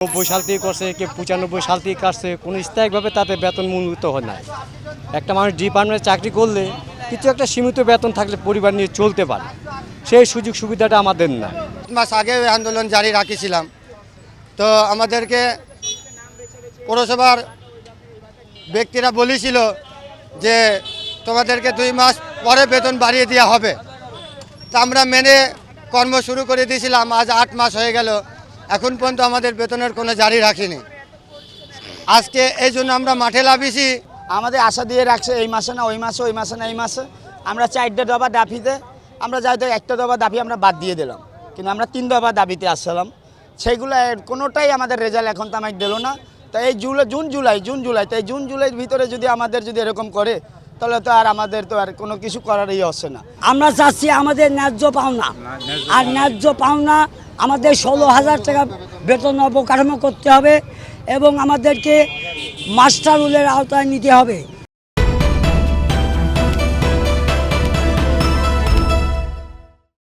90 সাল থেকে করছে, কেউ 95 সাল থেকে কাটছে, কোনো স্থায়ীভাবে তাতে বেতন মূল্যত হয় না। একটা মানুষ ডিপার্টমেন্টে চাকরি করলে কিছু একটা সীমিত বেতন থাকলে পরিবার নিয়ে চলতে পারে, সেই সুযোগ সুবিধাটা আমাদের না। মাস আগে আন্দোলন জারি রাখিছিলাম, তো আমাদেরকে পৌরসভার ব্যক্তিরা বলেছিল যে তোমাদেরকে 2 মাস পরে বেতন বাড়িয়ে দেওয়া হবে। তা আমরা মেনে কর্ম শুরু করে দিয়েছিলাম। আজ 8 মাস হয়ে গেল, এখন পর্যন্ত আমাদের বেতনের কোনো জারি রাখিনি। আজকে এই জন্য আমরা মাঠে লাভিয়েছি। আমাদের আশা দিয়ে রাখছে এই মাসে না ওই মাসে, ওই মাসে না এই মাসে। আমরা 4টে দফা দাবিতে আমরা যাইতে 1টা দফা দাবি আমরা বাদ দিয়ে দিলাম, কিন্তু আমরা 3 দফা দাবিতে আসছিলাম। সেইগুলো কোনোটাই আমাদের রেজাল্ট এখন তো আমাকে দিল না। তো এই জুন জুলাই তো এই জুন জুলাইয়ের ভিতরে যদি আমাদের যদি এরকম করে, তাহলে তো আর আমাদের তো আর কোনো কিছু করারই হচ্ছে না। আমরা চাচ্ছি আমাদের ন্যায্য পাওনা, আর ন্যায্য পাওনা আমাদের 16,000 টাকা বেতন অবকাঠামো করতে হবে এবং আমাদেরকে মাস্টার রুলের আওতায় নিতে হবে।